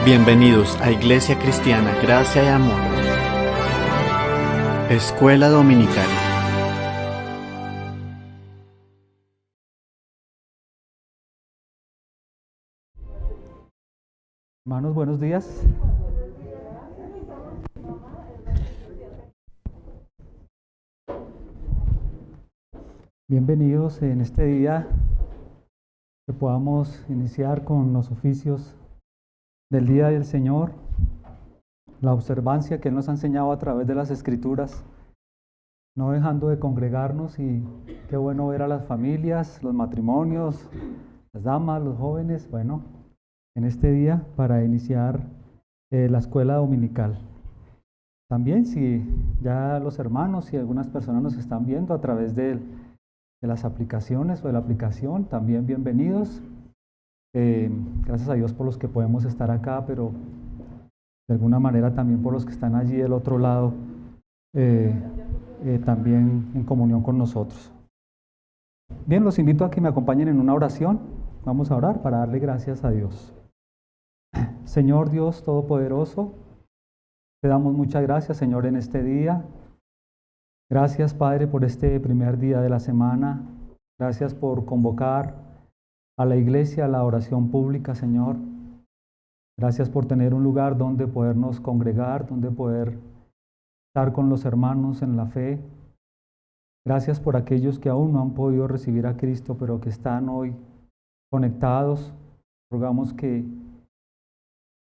Bienvenidos a Iglesia Cristiana Gracia y Amor. Escuela Dominical. Hermanos, buenos días. Bienvenidos en este día, que podamos iniciar con los oficios del Día del Señor, la observancia que Él nos ha enseñado a través de las Escrituras, no dejando de congregarnos. Y qué bueno ver a las familias, los matrimonios, las damas, los jóvenes, bueno, en este día para iniciar la escuela dominical. También, si ya los hermanos y algunas personas nos están viendo a través de las aplicaciones o de la aplicación, también bienvenidos. Gracias a Dios por los que podemos estar acá, pero de alguna manera también por los que están allí del otro lado, también en comunión con nosotros. Bien, los invito a que me acompañen en una oración. Vamos a orar para darle gracias a Dios. Señor Dios Todopoderoso, te damos muchas gracias, Señor, en este día. Gracias, Padre, por este primer día de la semana. Gracias por convocar a la iglesia a la oración pública, Señor. Gracias por tener un lugar donde podernos congregar, donde poder estar con los hermanos en la fe. Gracias por aquellos que aún no han podido recibir a Cristo, pero que están hoy conectados. Rogamos que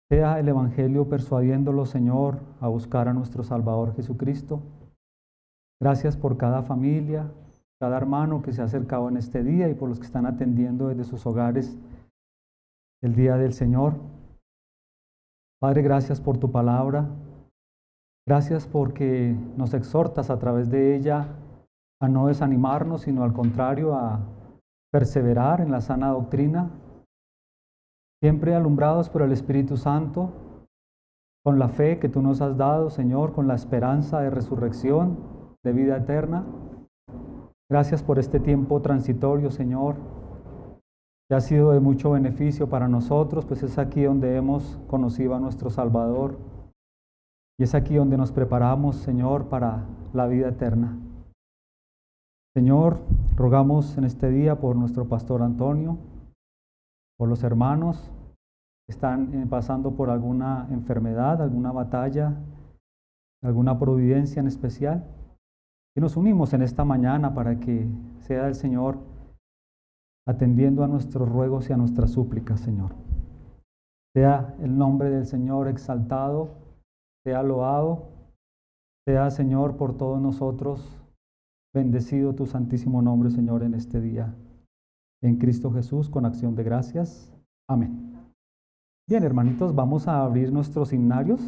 sea el Evangelio persuadiéndolos, Señor, a buscar a nuestro Salvador Jesucristo. Gracias por cada familia, cada hermano que se ha acercado en este día y por los que están atendiendo desde sus hogares el Día del Señor. Padre, gracias por tu palabra. Gracias porque nos exhortas a través de ella a no desanimarnos, sino al contrario, a perseverar en la sana doctrina, siempre alumbrados por el Espíritu Santo, con la fe que tú nos has dado, Señor, con la esperanza de resurrección, de vida eterna. Gracias por este tiempo transitorio, Señor, que ha sido de mucho beneficio para nosotros, pues es aquí donde hemos conocido a nuestro Salvador y es aquí donde nos preparamos, Señor, para la vida eterna. Señor, rogamos en este día por nuestro pastor Antonio, por los hermanos que están pasando por alguna enfermedad, alguna batalla, alguna providencia en especial. Y nos unimos en esta mañana para que sea el Señor atendiendo a nuestros ruegos y a nuestras súplicas, Señor. Sea el nombre del Señor exaltado, sea loado, sea, Señor, por todos nosotros, bendecido tu santísimo nombre, Señor, en este día. En Cristo Jesús, con acción de gracias. Amén. Bien, hermanitos, vamos a abrir nuestros himnarios.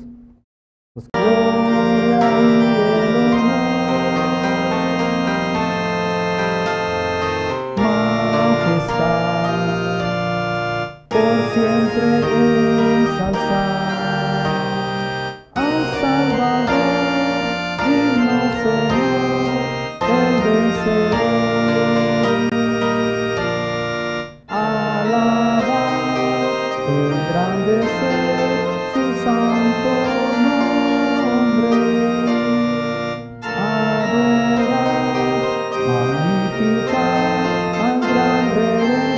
Siempre ensalzar al Salvador, digno Señor, el vencedor. Alabar, engrandecer su santo nombre. Adorar, magnificar al gran Redentor.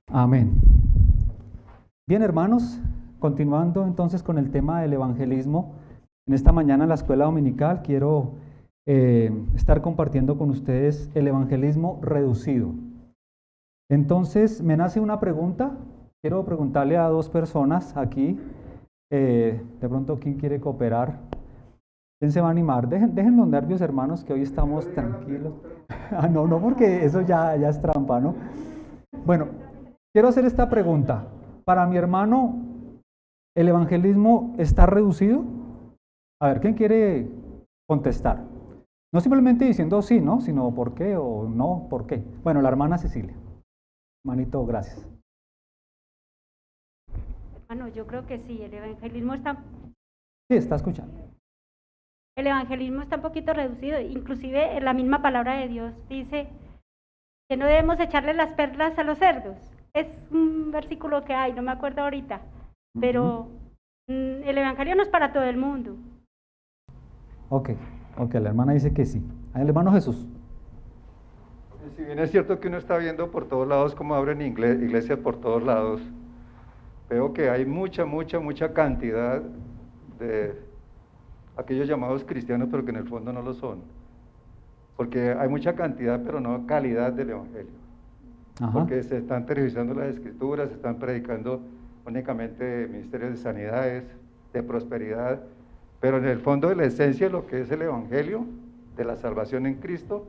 Amén. Bien, hermanos, continuando entonces con el tema del evangelismo, en esta mañana en la escuela dominical quiero estar compartiendo con ustedes el evangelismo reducido. Entonces, me nace una pregunta, quiero preguntarle a dos personas aquí, de pronto, ¿quién quiere cooperar? ¿Quién se va a animar? Dejen los nervios, hermanos, que hoy estamos tranquilos. Ah, no, porque eso ya es trampa, ¿no? Bueno, quiero hacer esta pregunta. Para mi hermano, ¿el evangelismo está reducido? A ver, ¿quién quiere contestar? No simplemente diciendo sí, ¿no? Sino por qué o no, por qué. Bueno, la hermana Cecilia. Manito, gracias. Bueno, yo creo que sí, el evangelismo está... Sí, está escuchando. El evangelismo está un poquito reducido, inclusive en la misma palabra de Dios dice que no debemos echarle las perlas a los cerdos. Es un versículo que hay, no me acuerdo ahorita, pero el evangelio no es para todo el mundo. Ok, la hermana dice que sí. El hermano Jesús. Si bien es cierto que uno está viendo por todos lados cómo abren iglesias por todos lados, veo que hay mucha cantidad de aquellos llamados cristianos, pero que en el fondo no lo son. Porque hay mucha cantidad, pero no calidad del evangelio. Ajá. Porque se están tergiversando las escrituras, se están predicando únicamente ministerios de sanidades, de prosperidad, pero en el fondo de la esencia de lo que es el evangelio, de la salvación en Cristo,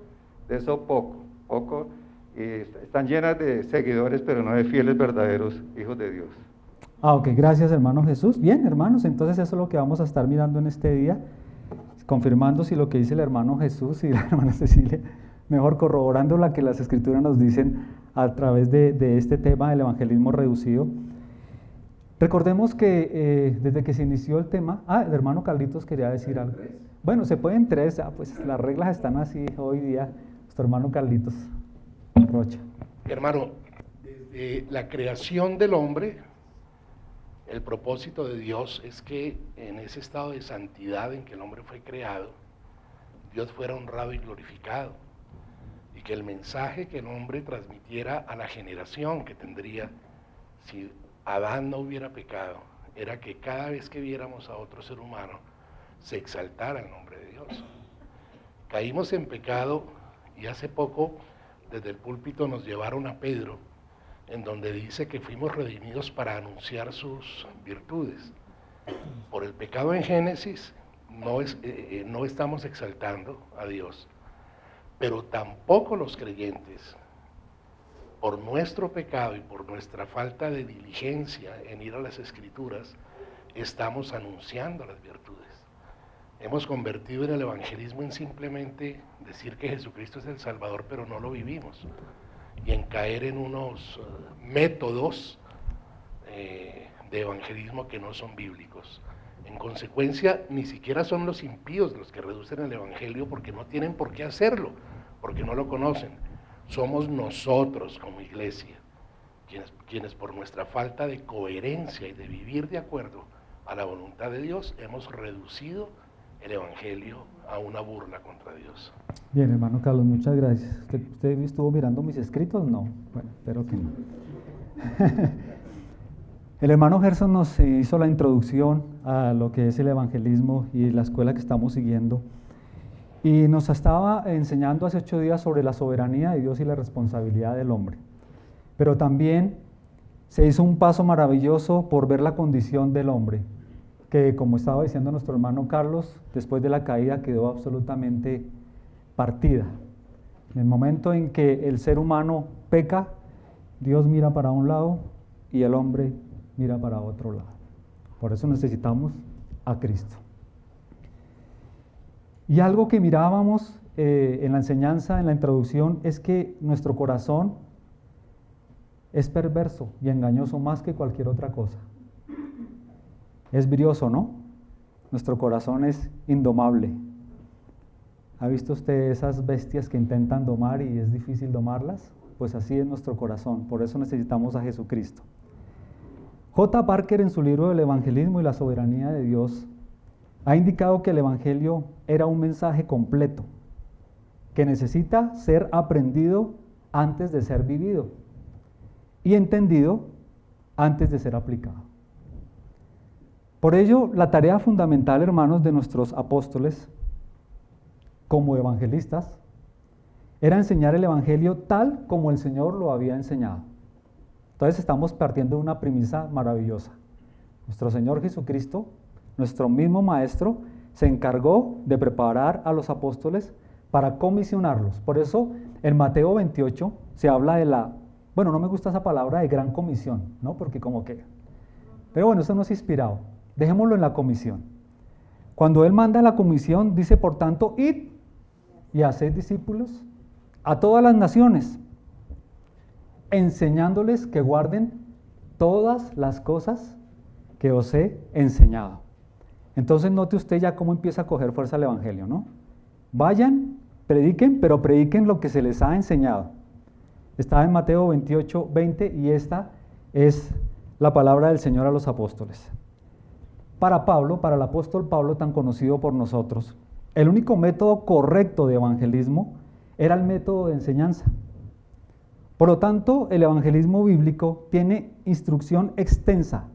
de eso poco, y están llenas de seguidores, pero no de fieles verdaderos hijos de Dios. Ok, gracias hermano Jesús. Bien, hermanos, entonces eso es lo que vamos a estar mirando en este día, confirmando si lo que dice el hermano Jesús y la hermana Cecilia, mejor corroborando lo que las escrituras nos dicen a través de este tema del evangelismo reducido. Recordemos que desde que se inició el tema, el hermano Carlitos quería decir algo. Bueno, se pueden tres, pues las reglas están así hoy día. Nuestro hermano Carlitos Rocha. Hermano, desde la creación del hombre, el propósito de Dios es que en ese estado de santidad en que el hombre fue creado, Dios fuera honrado y glorificado, y que el mensaje que el hombre transmitiera a la generación que tendría si Adán no hubiera pecado, era que cada vez que viéramos a otro ser humano, se exaltara el nombre de Dios. Caímos en pecado y hace poco desde el púlpito nos llevaron a Pedro, en donde dice que fuimos redimidos para anunciar sus virtudes. Por el pecado en Génesis no estamos exaltando a Dios, pero tampoco los creyentes, por nuestro pecado y por nuestra falta de diligencia en ir a las Escrituras, estamos anunciando las virtudes. Hemos convertido en el evangelismo en simplemente decir que Jesucristo es el Salvador, pero no lo vivimos, y en caer en unos métodos de evangelismo que no son bíblicos. En consecuencia, ni siquiera son los impíos los que reducen el evangelio, porque no tienen por qué hacerlo, porque no lo conocen. Somos nosotros como iglesia, quienes por nuestra falta de coherencia y de vivir de acuerdo a la voluntad de Dios, hemos reducido el evangelio a una burla contra Dios. Bien, hermano Carlos, muchas gracias. ¿Usted estuvo mirando mis escritos? No. Bueno, espero que no. El hermano Gerson nos hizo la introducción a lo que es el evangelismo y la escuela que estamos siguiendo. Y nos estaba enseñando hace 8 días sobre la soberanía de Dios y la responsabilidad del hombre. Pero también se hizo un paso maravilloso por ver la condición del hombre, que como estaba diciendo nuestro hermano Carlos, después de la caída quedó absolutamente partida. En el momento en que el ser humano peca, Dios mira para un lado y el hombre mira para otro lado. Por eso necesitamos a Cristo. Y algo que mirábamos en la enseñanza, en la introducción, es que nuestro corazón es perverso y engañoso más que cualquier otra cosa. Es brioso, ¿no? Nuestro corazón es indomable. ¿Ha visto usted esas bestias que intentan domar y es difícil domarlas? Pues así es nuestro corazón, por eso necesitamos a Jesucristo. J. Parker, en su libro del Evangelismo y la soberanía de Dios, ha indicado que el Evangelio era un mensaje completo, que necesita ser aprendido antes de ser vivido y entendido antes de ser aplicado. Por ello, la tarea fundamental, hermanos, de nuestros apóstoles como evangelistas era enseñar el Evangelio tal como el Señor lo había enseñado. Entonces estamos partiendo de una premisa maravillosa. Nuestro Señor Jesucristo, nuestro mismo Maestro, se encargó de preparar a los apóstoles para comisionarlos. Por eso en Mateo 28 se habla de bueno, no me gusta esa palabra de gran comisión, ¿no? Porque como que... Pero bueno, eso no es inspirado. Dejémoslo en la comisión. Cuando Él manda la comisión, dice, por tanto, id y haced discípulos a todas las naciones, enseñándoles que guarden todas las cosas que os he enseñado. Entonces note usted ya cómo empieza a coger fuerza el Evangelio, ¿no? Vayan, prediquen, pero prediquen lo que se les ha enseñado. Está en Mateo 28, 20 y esta es la palabra del Señor a los apóstoles. Para Pablo, para el apóstol Pablo, tan conocido por nosotros, el único método correcto de evangelismo era el método de enseñanza. Por lo tanto, el evangelismo bíblico tiene instrucción extensa,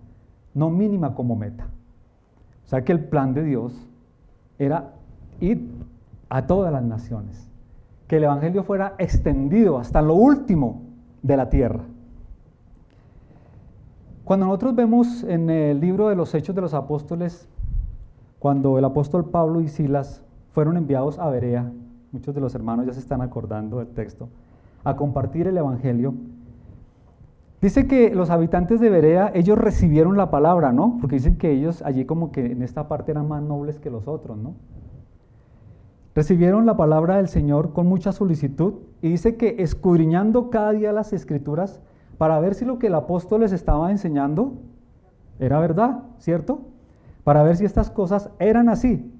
no mínima como meta. O sea que el plan de Dios era ir a todas las naciones, que el evangelio fuera extendido hasta lo último de la tierra. Cuando nosotros vemos en el libro de los Hechos de los Apóstoles, cuando el apóstol Pablo y Silas fueron enviados a Berea, muchos de los hermanos ya se están acordando del texto, a compartir el evangelio, dice que los habitantes de Berea, ellos recibieron la palabra, ¿no? Porque dicen que ellos allí como que en esta parte eran más nobles que los otros, ¿no? Recibieron la palabra del Señor con mucha solicitud y dice que escudriñando cada día las Escrituras para ver si lo que el apóstol les estaba enseñando era verdad, ¿cierto? Para ver si estas cosas eran así.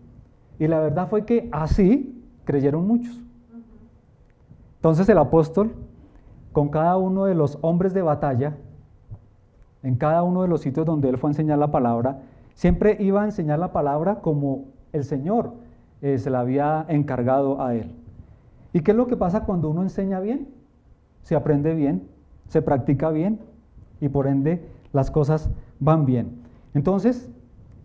Y la verdad fue que así creyeron muchos. Entonces el apóstol, con cada uno de los hombres de batalla, en cada uno de los sitios donde él fue a enseñar la palabra, siempre iba a enseñar la palabra como el Señor se la había encargado a él. ¿Y qué es lo que pasa cuando uno enseña bien? Se aprende bien, se practica bien y por ende las cosas van bien. Entonces,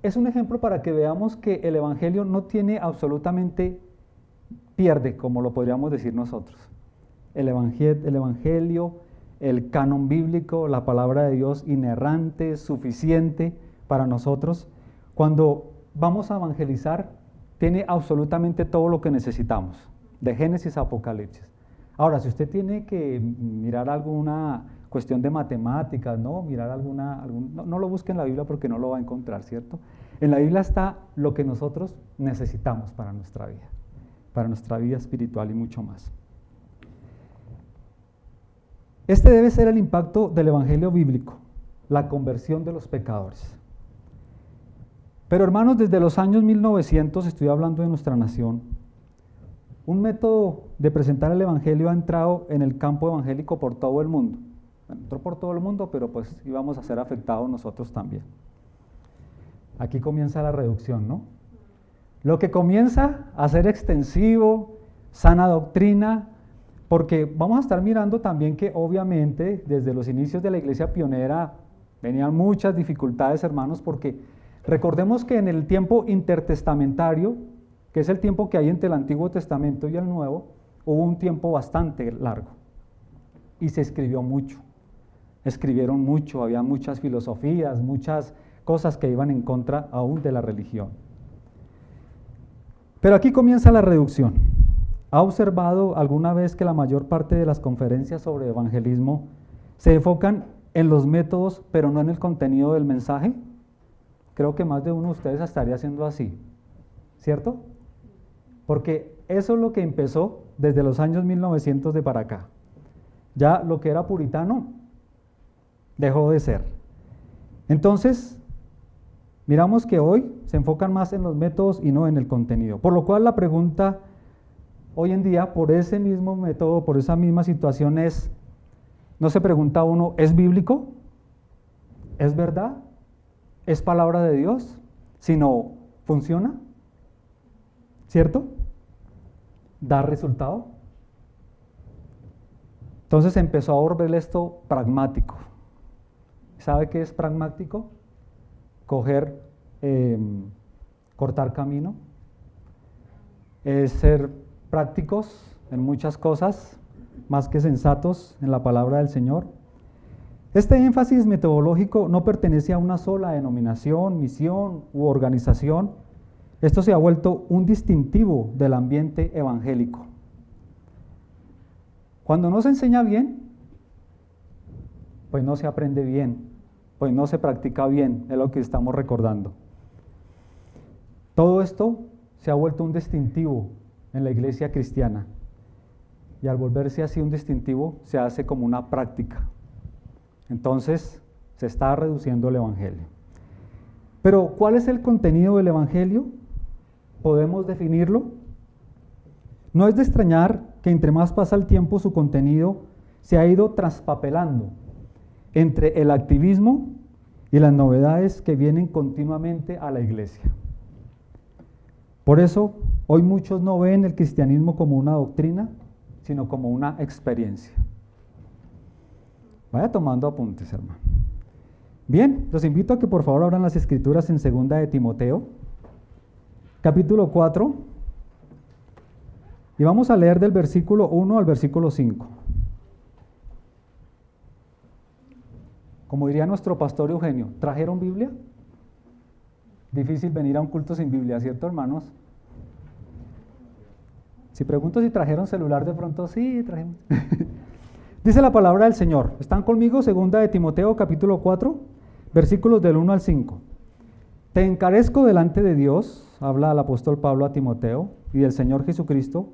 es un ejemplo para que veamos que el evangelio no tiene absolutamente pierde, como lo podríamos decir nosotros. El evangelio, el canon bíblico, la palabra de Dios inerrante, suficiente para nosotros. Cuando vamos a evangelizar, tiene absolutamente todo lo que necesitamos, de Génesis a Apocalipsis. Ahora, si usted tiene que mirar alguna cuestión de matemáticas, ¿no? Mirar no lo busque en la Biblia porque no lo va a encontrar, ¿cierto? En la Biblia está lo que nosotros necesitamos para nuestra vida espiritual y mucho más. Este debe ser el impacto del evangelio bíblico, la conversión de los pecadores. Pero hermanos, desde los años 1900, estoy hablando de nuestra nación, un método de presentar el evangelio ha entrado en el campo evangélico por todo el mundo. Entró por todo el mundo, pero pues íbamos a ser afectados nosotros también. Aquí comienza la reducción, ¿no? Lo que comienza a ser extensivo, sana doctrina, porque vamos a estar mirando también que obviamente desde los inicios de la iglesia pionera venían muchas dificultades, hermanos, porque recordemos que en el tiempo intertestamentario, que es el tiempo que hay entre el Antiguo Testamento y el Nuevo, hubo un tiempo bastante largo y se escribió mucho, escribieron mucho, había muchas filosofías, muchas cosas que iban en contra aún de la religión. Pero aquí comienza la reducción. ¿Ha observado alguna vez que la mayor parte de las conferencias sobre evangelismo se enfocan en los métodos, pero no en el contenido del mensaje? Creo que más de uno de ustedes estaría haciendo así, ¿cierto? Porque eso es lo que empezó desde los años 1900 de para acá. Ya lo que era puritano dejó de ser. Entonces, miramos que hoy se enfocan más en los métodos y no en el contenido. Por lo cual la pregunta hoy en día, por ese mismo método, por esa misma situación es, no se pregunta uno, ¿es bíblico? ¿Es verdad? ¿Es palabra de Dios? Sino, ¿funciona? ¿Cierto? ¿Da resultado? Entonces empezó a volver esto pragmático. ¿Sabe qué es pragmático? Cortar camino. Es ser prácticos en muchas cosas, más que sensatos en la palabra del Señor. Este énfasis metodológico no pertenece a una sola denominación, misión u organización. Esto se ha vuelto un distintivo del ambiente evangélico. Cuando no se enseña bien, pues no se aprende bien, pues no se practica bien, es lo que estamos recordando. Todo esto se ha vuelto un distintivo en la iglesia cristiana, y al volverse así un distintivo, se hace como una práctica. Entonces, se está reduciendo el evangelio. Pero, ¿cuál es el contenido del evangelio? ¿Podemos definirlo? No es de extrañar que entre más pasa el tiempo, su contenido se ha ido traspapelando entre el activismo y las novedades que vienen continuamente a la iglesia. Por eso, hoy muchos no ven el cristianismo como una doctrina, sino como una experiencia. Vaya tomando apuntes, hermano. Bien, los invito a que por favor abran las escrituras en 2 de Timoteo, capítulo 4, y vamos a leer del versículo 1 al versículo 5. Como diría nuestro pastor Eugenio, ¿trajeron Biblia? Difícil venir a un culto sin Biblia, ¿cierto, hermanos? Si pregunto si trajeron celular, de pronto sí, trajimos. Dice la palabra del Señor. ¿Están conmigo? 2 de Timoteo, capítulo 4, versículos del 1 al 5. Te encarezco delante de Dios, habla el apóstol Pablo a Timoteo, y del Señor Jesucristo,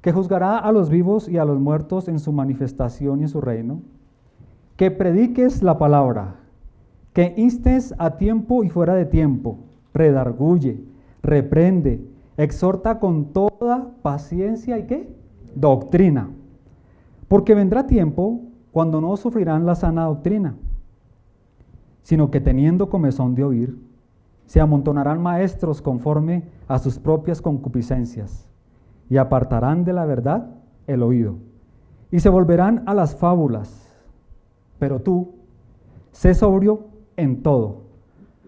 que juzgará a los vivos y a los muertos en su manifestación y en su reino, que prediques la palabra, que instes a tiempo y fuera de tiempo, redarguye, reprende, exhorta con toda paciencia y ¿qué? Doctrina. Porque vendrá tiempo cuando no sufrirán la sana doctrina, sino que teniendo comezón de oír, se amontonarán maestros conforme a sus propias concupiscencias, y apartarán de la verdad el oído, y se volverán a las fábulas. Pero tú, sé sobrio en todo,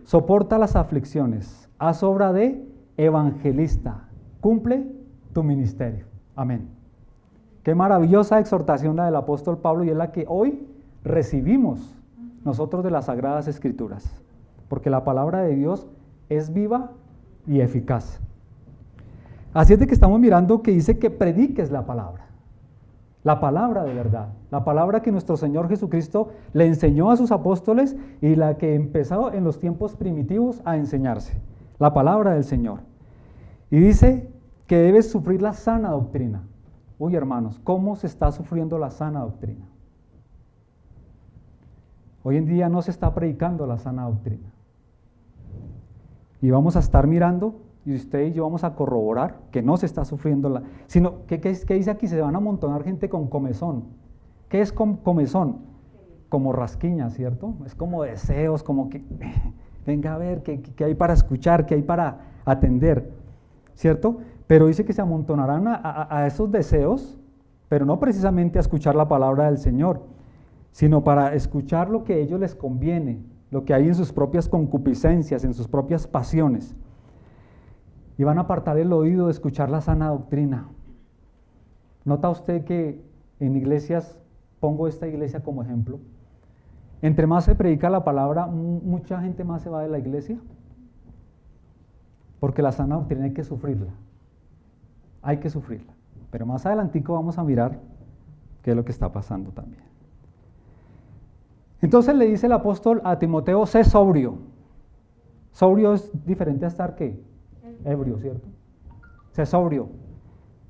soporta las aflicciones, haz obra de evangelista, cumple tu ministerio. Amén. Qué maravillosa exhortación la del apóstol Pablo, y es la que hoy recibimos nosotros de las Sagradas Escrituras, porque la palabra de Dios es viva y eficaz. Así es de que estamos mirando que dice que prediques la palabra de verdad, la palabra que nuestro Señor Jesucristo le enseñó a sus apóstoles y la que empezó en los tiempos primitivos a enseñarse, la palabra del Señor. Y dice que debes sufrir la sana doctrina. Uy, hermanos, ¿cómo se está sufriendo la sana doctrina? Hoy en día no se está predicando la sana doctrina. Y vamos a estar mirando, y usted y yo vamos a corroborar que no se está sufriendo sino, ¿qué dice aquí? Se van a amontonar gente con comezón. ¿Qué es comezón? Como rasquiña, ¿cierto? Es como deseos, como que, venga a ver, ¿qué hay para escuchar? ¿Qué hay para atender? ¿Cierto? Pero dice que se amontonarán a esos deseos, pero no precisamente a escuchar la palabra del Señor, sino para escuchar lo que a ellos les conviene, lo que hay en sus propias concupiscencias, en sus propias pasiones. Y van a apartar el oído de escuchar la sana doctrina. ¿Nota usted que en iglesias, pongo esta iglesia como ejemplo, entre más se predica la palabra, mucha gente más se va de la iglesia? Porque la sana doctrina hay que sufrirla. Hay que sufrirla. Pero más adelantico vamos a mirar qué es lo que está pasando también. Entonces le dice el apóstol a Timoteo, sé sobrio. Sobrio es diferente a estar, ¿qué? Ebrio, ¿cierto? Sé sobrio.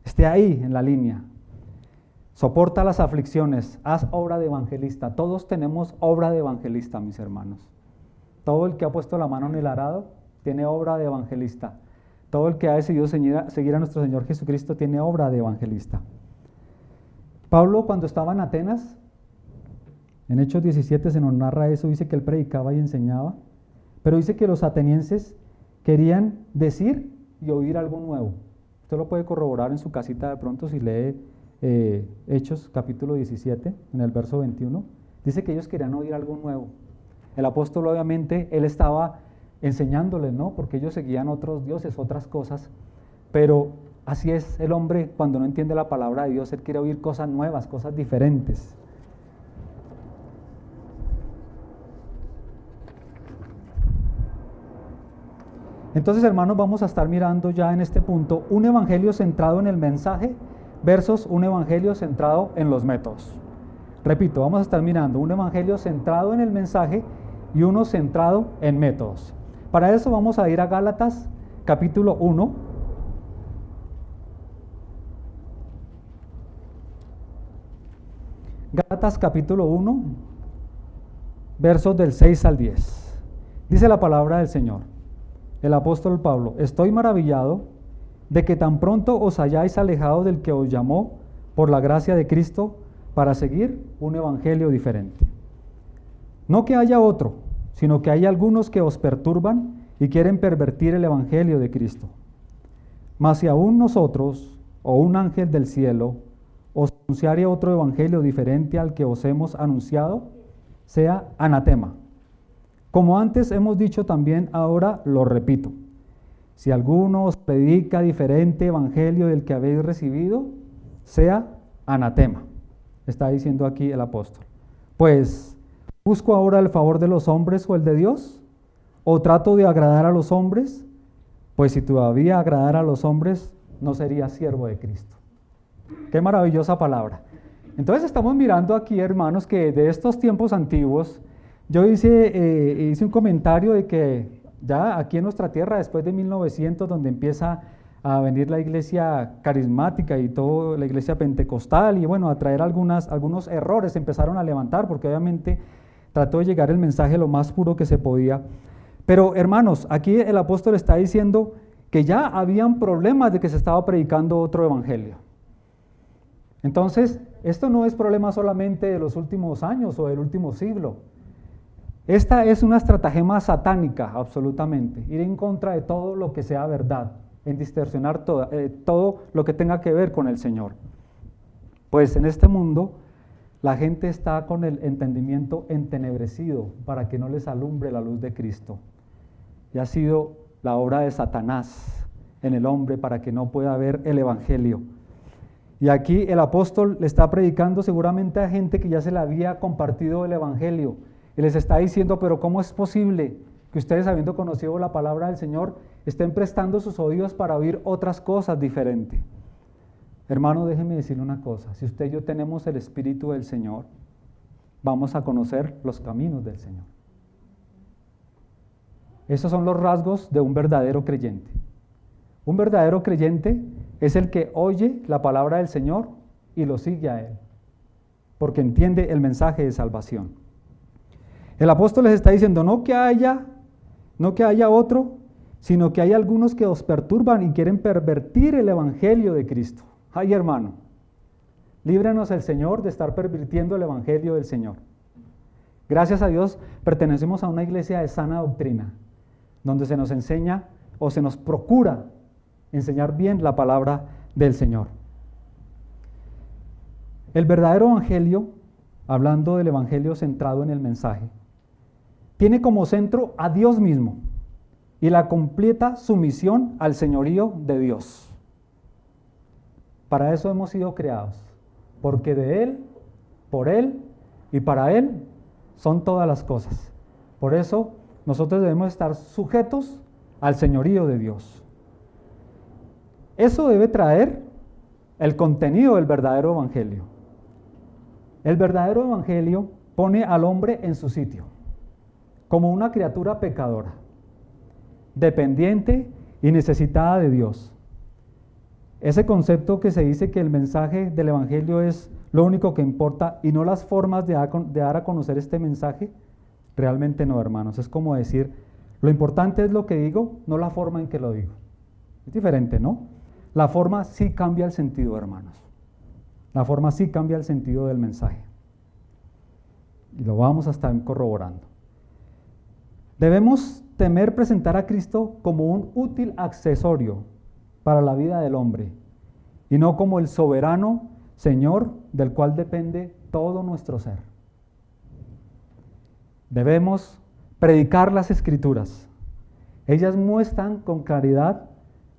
Esté ahí en la línea. Soporta las aflicciones. Haz obra de evangelista. Todos tenemos obra de evangelista, mis hermanos. Todo el que ha puesto la mano en el arado tiene obra de evangelista. Todo el que ha decidido seguir a nuestro Señor Jesucristo tiene obra de evangelista. Pablo, cuando estaba en Atenas, en Hechos 17 se nos narra eso, dice que él predicaba y enseñaba, pero dice que los atenienses querían decir y oír algo nuevo. Usted lo puede corroborar en su casita de pronto si lee Hechos capítulo 17, en el verso 21. Dice que ellos querían oír algo nuevo. El apóstol obviamente, él estaba enseñándoles, ¿no? Porque ellos seguían otros dioses, otras cosas, pero así es el hombre cuando no entiende la palabra de Dios, él quiere oír cosas nuevas, cosas diferentes. Entonces, hermanos, vamos a estar mirando ya en este punto un evangelio centrado en el mensaje versus un evangelio centrado en los métodos. Repito, vamos a estar mirando un evangelio centrado en el mensaje y uno centrado en métodos. Para eso vamos a ir a Gálatas capítulo 1. Gálatas capítulo 1, versos del 6 al 10. Dice la palabra del Señor. El apóstol Pablo, estoy maravillado de que tan pronto os hayáis alejado del que os llamó por la gracia de Cristo para seguir un evangelio diferente. No que haya otro, sino que hay algunos que os perturban y quieren pervertir el evangelio de Cristo. Mas si aún nosotros, o un ángel del cielo, os anunciare otro evangelio diferente al que os hemos anunciado, sea anatema. Como antes hemos dicho también, ahora lo repito. Si alguno os predica diferente evangelio del que habéis recibido, sea anatema. Está diciendo aquí el apóstol. Pues, ¿busco ahora el favor de los hombres o el de Dios? ¿O trato de agradar a los hombres? Pues si todavía agradara a los hombres, no sería siervo de Cristo. Qué maravillosa palabra. Entonces estamos mirando aquí, hermanos, que de estos tiempos antiguos, yo hice un comentario de que ya aquí en nuestra tierra, después de 1900, donde empieza a venir la iglesia carismática y toda la iglesia pentecostal, y bueno, a traer algunos errores, empezaron a levantar, porque obviamente trató de llegar el mensaje lo más puro que se podía. Pero hermanos, aquí el apóstol está diciendo que ya habían problemas de que se estaba predicando otro evangelio. Entonces, esto no es problema solamente de los últimos años o del último siglo. Esta es una estratagema satánica, absolutamente, ir en contra de todo lo que sea verdad, en distorsionar todo lo que tenga que ver con el Señor. Pues en este mundo la gente está con el entendimiento entenebrecido para que no les alumbre la luz de Cristo. Y ha sido la obra de Satanás en el hombre para que no pueda ver el evangelio. Y aquí el apóstol le está predicando seguramente a gente que ya se le había compartido el evangelio. Y les está diciendo, pero ¿cómo es posible que ustedes, habiendo conocido la palabra del Señor, estén prestando sus oídos para oír otras cosas diferentes? Hermano, déjeme decirle una cosa. Si usted y yo tenemos el Espíritu del Señor, vamos a conocer los caminos del Señor. Esos son los rasgos de un verdadero creyente. Un verdadero creyente es el que oye la palabra del Señor y lo sigue a Él, porque entiende el mensaje de salvación. El apóstol les está diciendo, no que haya otro, sino que hay algunos que os perturban y quieren pervertir el evangelio de Cristo. Ay, hermano, líbranos el Señor de estar pervirtiendo el evangelio del Señor. Gracias a Dios pertenecemos a una iglesia de sana doctrina, donde se nos enseña o se nos procura enseñar bien la palabra del Señor. El verdadero evangelio, hablando del evangelio centrado en el mensaje, tiene como centro a Dios mismo y la completa sumisión al señorío de Dios. Para eso hemos sido creados, porque de Él, por Él y para Él son todas las cosas. Por eso nosotros debemos estar sujetos al señorío de Dios. Eso debe traer el contenido del verdadero evangelio. El verdadero evangelio pone al hombre en su sitio, como una criatura pecadora, dependiente y necesitada de Dios. Ese concepto que se dice que el mensaje del evangelio es lo único que importa y no las formas de dar a conocer este mensaje, realmente no, hermanos. Es como decir, lo importante es lo que digo, no la forma en que lo digo. Es diferente, ¿no? La forma sí cambia el sentido, hermanos. La forma sí cambia el sentido del mensaje. Y lo vamos a estar corroborando. Debemos temer presentar a Cristo como un útil accesorio para la vida del hombre y no como el soberano Señor del cual depende todo nuestro ser. Debemos predicar las Escrituras. Ellas muestran con claridad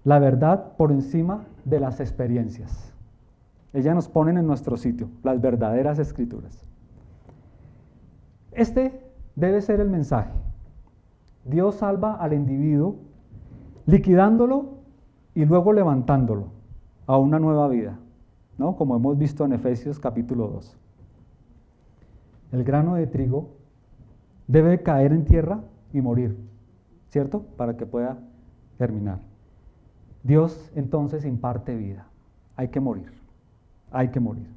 la verdad por encima de las experiencias. Ellas nos ponen en nuestro sitio, las verdaderas Escrituras. Este debe ser el mensaje. Dios salva al individuo, liquidándolo y luego levantándolo a una nueva vida, ¿no? Como hemos visto en Efesios capítulo 2. El grano de trigo debe caer en tierra y morir, ¿cierto? Para que pueda germinar. Dios entonces imparte vida. Hay que morir. Hay que morir.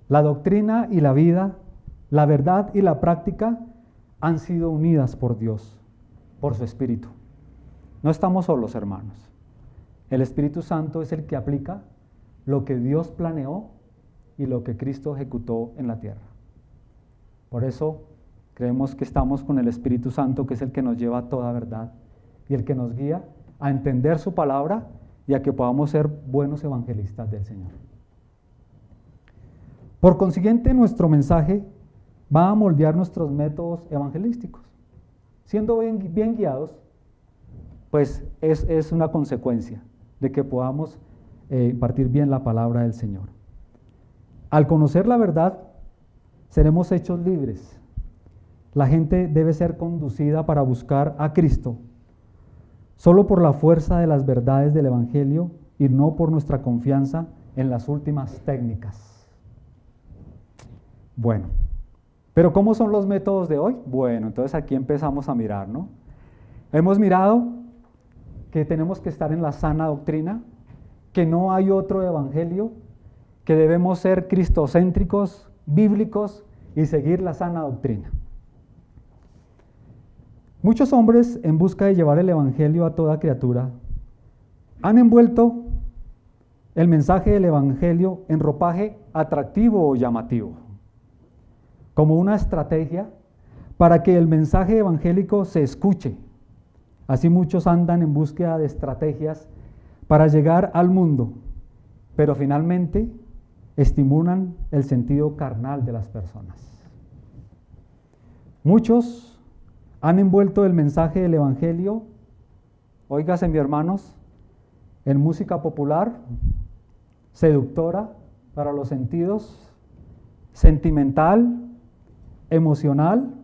La doctrina y la vida, la verdad y la práctica han sido unidas por Dios, por su Espíritu. No estamos solos, hermanos. El Espíritu Santo es el que aplica lo que Dios planeó y lo que Cristo ejecutó en la tierra. Por eso creemos que estamos con el Espíritu Santo, que es el que nos lleva a toda verdad y el que nos guía a entender su palabra y a que podamos ser buenos evangelistas del Señor. Por consiguiente, nuestro mensaje va a moldear nuestros métodos evangelísticos. Siendo bien guiados, pues es una consecuencia de que podamos impartir bien la palabra del Señor. Al conocer la verdad, seremos hechos libres. La gente debe ser conducida para buscar a Cristo, solo por la fuerza de las verdades del Evangelio y no por nuestra confianza en las últimas técnicas. Bueno, pero ¿cómo son los métodos de hoy? Bueno, entonces aquí empezamos a mirar, ¿no? Hemos mirado que tenemos que estar en la sana doctrina, que no hay otro evangelio, que debemos ser cristocéntricos, bíblicos y seguir la sana doctrina. Muchos hombres, en busca de llevar el evangelio a toda criatura, han envuelto el mensaje del evangelio en ropaje atractivo o llamativo, como una estrategia para que el mensaje evangélico se escuche. Así muchos andan en búsqueda de estrategias para llegar al mundo, pero finalmente estimulan el sentido carnal de las personas. Muchos han envuelto el mensaje del evangelio, óigase mi hermanos, en música popular, seductora para los sentidos, sentimental, emocional.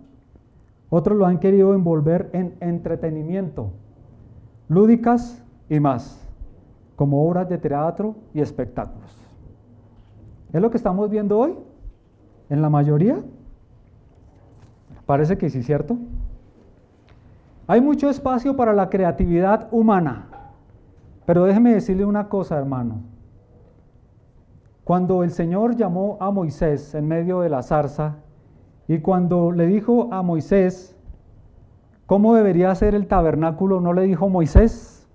Otros lo han querido envolver en entretenimiento, lúdicas y más, como obras de teatro y espectáculos. ¿Es lo que estamos viendo hoy? ¿En la mayoría? Parece que sí, ¿cierto? Hay mucho espacio para la creatividad humana, pero déjeme decirle una cosa, hermano. Cuando el Señor llamó a Moisés en medio de la zarza, y cuando le dijo a Moisés cómo debería ser el tabernáculo, no le dijo Moisés,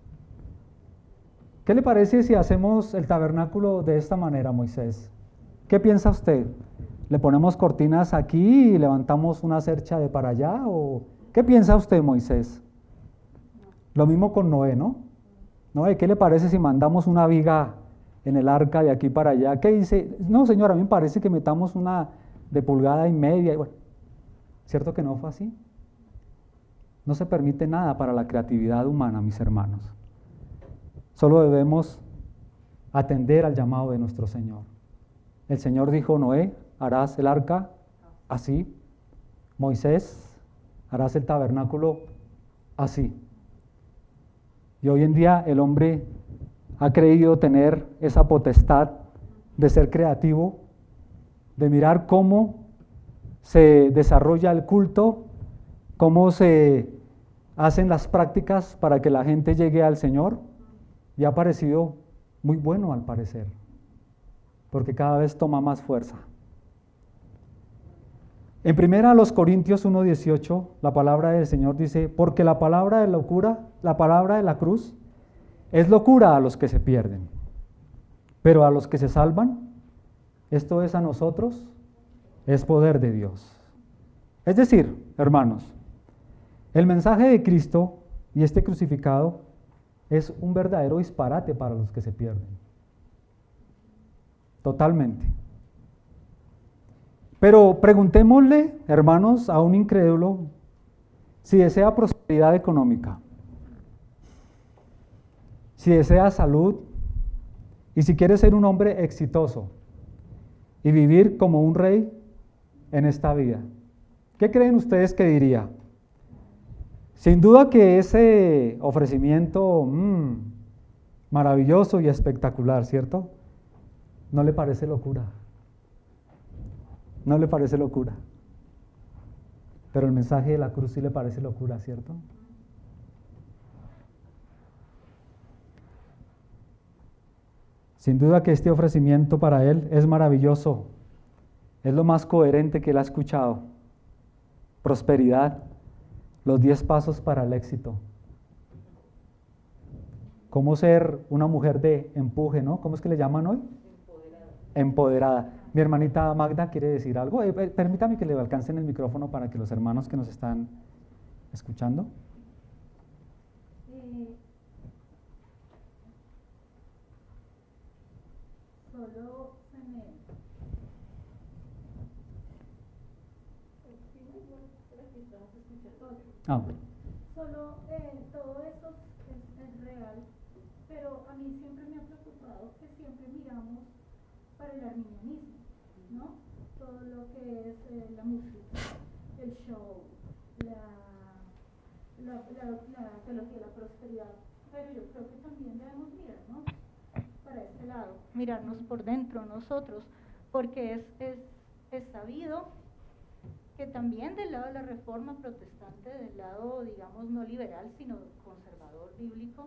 ¿qué le parece si hacemos el tabernáculo de esta manera, Moisés? ¿Qué piensa usted? ¿Le ponemos cortinas aquí y levantamos una cercha de para allá? ¿O qué piensa usted, Moisés? Lo mismo con Noé, ¿no? Noé, ¿qué le parece si mandamos una viga en el arca de aquí para allá? ¿Qué dice? No, señor, a mí me parece que metamos una de 1,5 pulgadas. Bueno, ¿cierto que no fue así? No se permite nada para la creatividad humana, mis hermanos. Solo debemos atender al llamado de nuestro Señor. El Señor dijo, Noé, harás el arca así. Moisés, harás el tabernáculo así. Y hoy en día el hombre ha creído tener esa potestad de ser creativo, de mirar cómo se desarrolla el culto, cómo se hacen las prácticas para que la gente llegue al Señor, y ha parecido muy bueno al parecer, porque cada vez toma más fuerza. En 1 Corintios 1:18, la palabra del Señor dice, porque la palabra de locura, la palabra de la cruz, es locura a los que se pierden, pero a los que se salvan, esto es a nosotros, es poder de Dios. Es decir, hermanos, el mensaje de Cristo y este crucificado es un verdadero disparate para los que se pierden. Totalmente. Pero preguntémosle, hermanos, a un incrédulo si desea prosperidad económica, si desea salud y si quiere ser un hombre exitoso y vivir como un rey en esta vida. ¿Qué creen ustedes que diría? Sin duda que ese ofrecimiento maravilloso y espectacular, ¿cierto? ¿No le parece locura? ¿No le parece locura? Pero el mensaje de la cruz sí le parece locura, ¿cierto? Sin duda que este ofrecimiento para él es maravilloso, es lo más coherente que él ha escuchado. Prosperidad, los 10 pasos para el éxito. Cómo ser una mujer de empuje, ¿no? ¿Cómo es que le llaman hoy? Empoderada. Mi hermanita Magda quiere decir algo. Permítame que le alcancen el micrófono para que los hermanos que nos están escuchando. Solo se me... Solo todo eso es real, pero a mí siempre me ha preocupado que siempre miramos para el arminianismo, ¿no? Todo lo que es la música, el show, la teología de la prosperidad, pero yo creo que también debemos mirarnos para este lado, mirarnos por dentro nosotros, porque es sabido que también del lado de la reforma protestante, del lado, digamos, no liberal, sino conservador bíblico,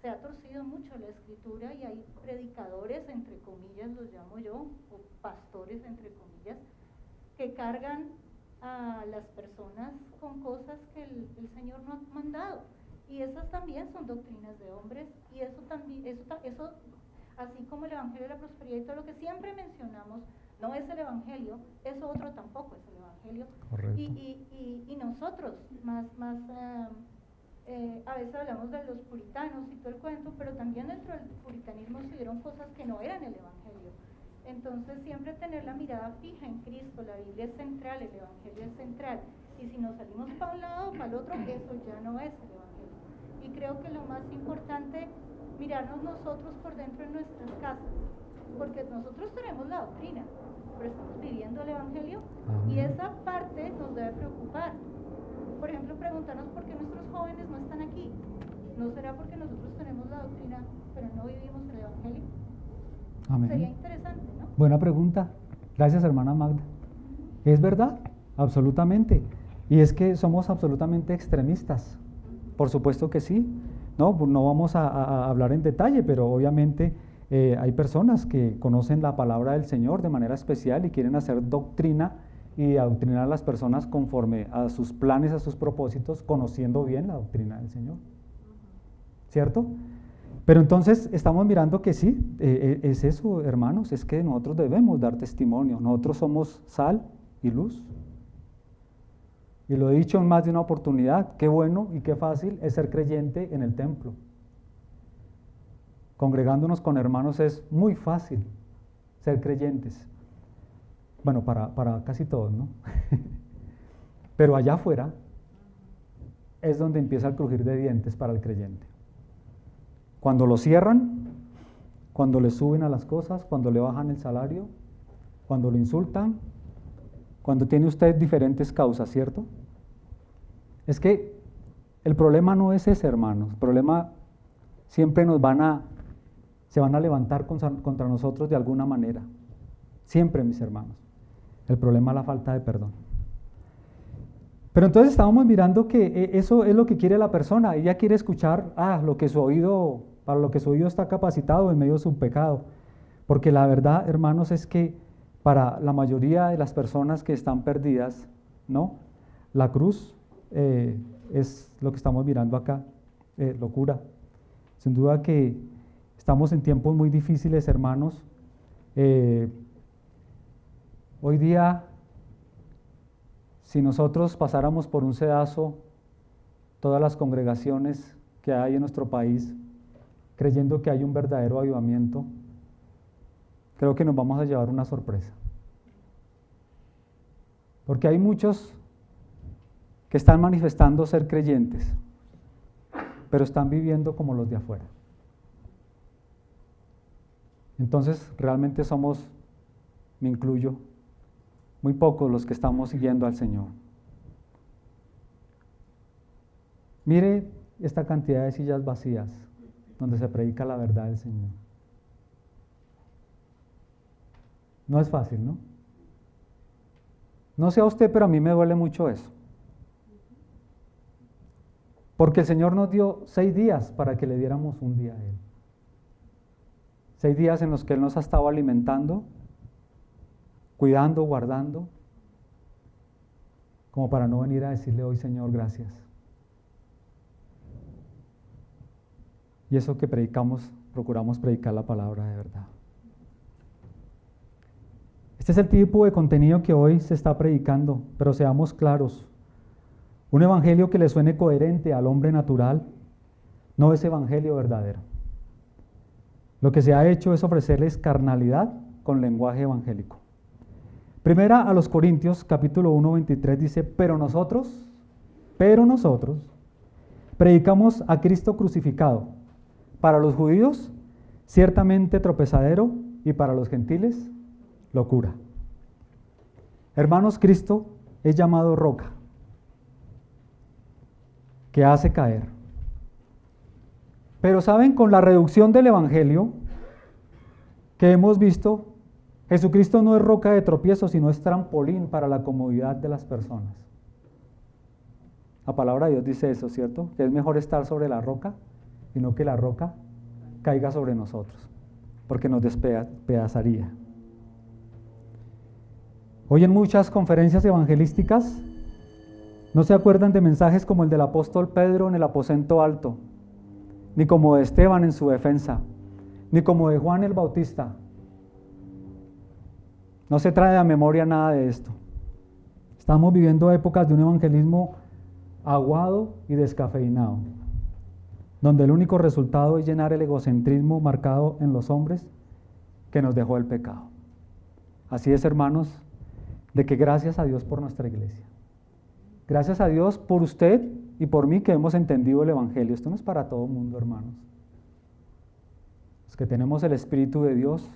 se ha torcido mucho la escritura y hay predicadores, entre comillas, los llamo yo, o pastores, entre comillas, que cargan a las personas con cosas que el Señor no ha mandado. Y esas también son doctrinas de hombres, y eso también, eso así como el Evangelio de la Prosperidad y todo lo que siempre mencionamos, no es el Evangelio, eso otro tampoco es el Evangelio. Correcto. Y nosotros, a veces hablamos de los puritanos y todo el cuento, pero también dentro del puritanismo se dieron cosas que no eran el Evangelio. Entonces siempre tener la mirada fija en Cristo, la Biblia es central, el Evangelio es central, y si nos salimos para un lado o para el otro, eso ya no es el Evangelio. Y creo que lo más importante, mirarnos nosotros por dentro en nuestras casas, porque nosotros tenemos la doctrina, pero estamos viviendo el Evangelio, y esa parte nos debe preocupar. Por ejemplo, preguntarnos por qué nuestros jóvenes no están aquí. ¿No será porque nosotros tenemos la doctrina, pero no vivimos el Evangelio? Amén. Sería interesante, ¿no? Buena pregunta. Gracias, hermana Magda. Es verdad, absolutamente. Y es que somos absolutamente extremistas. Por supuesto que sí. No vamos a hablar en detalle, pero obviamente hay personas que conocen la palabra del Señor de manera especial y quieren hacer doctrina y adoctrinar a las personas conforme a sus planes, a sus propósitos, conociendo bien la doctrina del Señor. ¿Cierto? Pero entonces estamos mirando que sí, es eso, hermanos, es que nosotros debemos dar testimonio, nosotros somos sal y luz. Y lo he dicho en más de una oportunidad, qué bueno y qué fácil es ser creyente en el templo. Congregándonos con hermanos es muy fácil ser creyentes. Bueno, para casi todos, ¿no? Pero allá afuera es donde empieza el crujir de dientes para el creyente. Cuando lo cierran, cuando le suben a las cosas, cuando le bajan el salario, cuando lo insultan, cuando tiene usted diferentes causas, ¿cierto? Es que el problema no es ese, hermanos. El problema siempre nos van a se van a levantar contra nosotros de alguna manera. Siempre, mis hermanos. El problema es la falta de perdón. Pero entonces estábamos mirando que eso es lo que quiere la persona. Ella quiere escuchar para lo que su oído está capacitado en medio de su pecado. Porque la verdad, hermanos, es que para la mayoría de las personas que están perdidas, ¿no? La cruz es lo que estamos mirando acá, locura. Sin duda que estamos en tiempos muy difíciles, hermanos. Hoy día, si nosotros pasáramos por un sedazo todas las congregaciones que hay en nuestro país, creyendo que hay un verdadero avivamiento, creo que nos vamos a llevar una sorpresa. Porque hay muchos que están manifestando ser creyentes, pero están viviendo como los de afuera. Entonces, realmente somos, me incluyo, muy pocos los que estamos siguiendo al Señor. Mire esta cantidad de sillas vacías donde se predica la verdad del Señor. No es fácil, ¿no? No sé a usted, pero a mí me duele mucho eso. Porque el Señor nos dio 6 días para que le diéramos un día a Él. 6 días en los que Él nos ha estado alimentando, cuidando, guardando, como para no venir a decirle hoy, Señor, gracias. Y eso que predicamos, procuramos predicar la palabra de verdad. Este es el tipo de contenido que hoy se está predicando, pero seamos claros. Un evangelio que le suene coherente al hombre natural no es evangelio verdadero. Lo que se ha hecho es ofrecerles carnalidad con lenguaje evangélico. Primera a los Corintios, capítulo 1, 23 dice, pero nosotros predicamos a Cristo crucificado. Para los judíos, ciertamente tropezadero, y para los gentiles, locura. Hermanos, Cristo es llamado roca, que hace caer. Pero saben, con la reducción del evangelio que hemos visto, Jesucristo no es roca de tropiezo, sino es trampolín para la comodidad de las personas. La palabra de Dios dice eso, ¿cierto? Que es mejor estar sobre la roca y no que la roca caiga sobre nosotros, porque nos despedazaría. Hoy en muchas conferencias evangelísticas no se acuerdan de mensajes como el del apóstol Pedro en el aposento alto, ni como de Esteban en su defensa, ni como de Juan el Bautista. No se trae a memoria nada de esto. Estamos viviendo épocas de un evangelismo aguado y descafeinado, donde el único resultado es llenar el egocentrismo marcado en los hombres que nos dejó el pecado. Así es, hermanos, de que gracias a Dios por nuestra iglesia. Gracias a Dios por usted y por mí que hemos entendido el evangelio. Esto no es para todo el mundo, hermanos. Los que tenemos el Espíritu de Dios,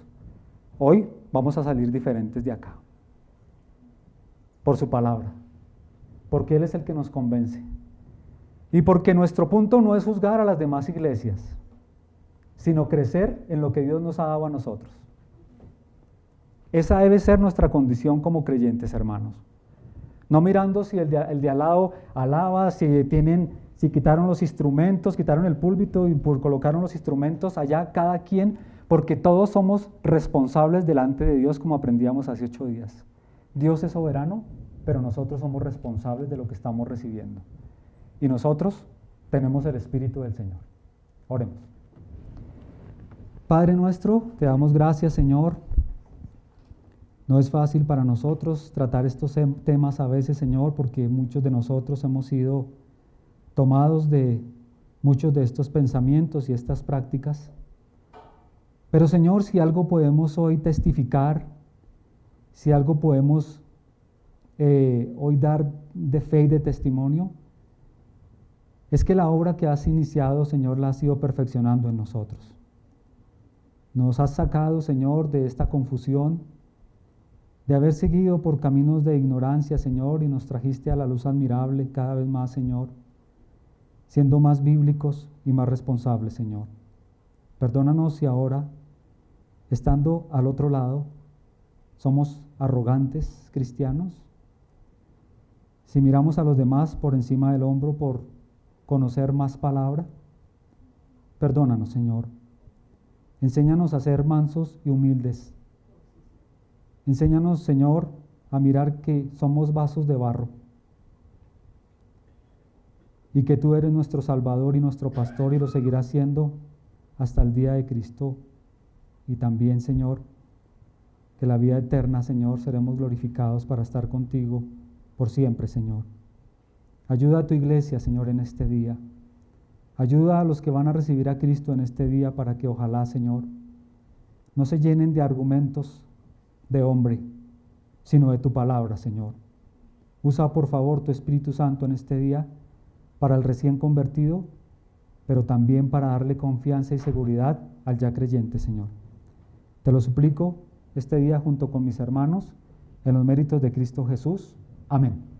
hoy vamos a salir diferentes de acá. Por su palabra. Porque Él es el que nos convence. Y porque nuestro punto no es juzgar a las demás iglesias, sino crecer en lo que Dios nos ha dado a nosotros. Esa debe ser nuestra condición como creyentes, hermanos. No mirando si el de al lado alaba, si quitaron los instrumentos, quitaron el púlpito y colocaron los instrumentos allá, cada quien, porque todos somos responsables delante de Dios, como aprendíamos hace 8 días. Dios es soberano, pero nosotros somos responsables de lo que estamos recibiendo. Y nosotros tenemos el Espíritu del Señor. Oremos. Padre nuestro, te damos gracias, Señor. No es fácil para nosotros tratar estos temas a veces, Señor, porque muchos de nosotros hemos sido tomados de muchos de estos pensamientos y estas prácticas. Pero, Señor, si algo podemos hoy testificar, si algo podemos hoy dar de fe y de testimonio, es que la obra que has iniciado, Señor, la has ido perfeccionando en nosotros. Nos has sacado, Señor, de esta confusión, de haber seguido por caminos de ignorancia, Señor, y nos trajiste a la luz admirable cada vez más, Señor, siendo más bíblicos y más responsables, Señor. Perdónanos si ahora, estando al otro lado, somos arrogantes cristianos, si miramos a los demás por encima del hombro por conocer más palabra. Perdónanos, Señor. Enséñanos a ser mansos y humildes. Enséñanos, Señor, a mirar que somos vasos de barro y que tú eres nuestro Salvador y nuestro Pastor y lo seguirás siendo hasta el día de Cristo. Y también, Señor, que la vida eterna, Señor, seremos glorificados para estar contigo por siempre, Señor. Ayuda a tu iglesia, Señor, en este día. Ayuda a los que van a recibir a Cristo en este día para que ojalá, Señor, no se llenen de argumentos de hombre, sino de tu palabra, Señor. Usa, por favor, tu Espíritu Santo en este día para el recién convertido, pero también para darle confianza y seguridad al ya creyente, Señor. Te lo suplico este día junto con mis hermanos en los méritos de Cristo Jesús. Amén.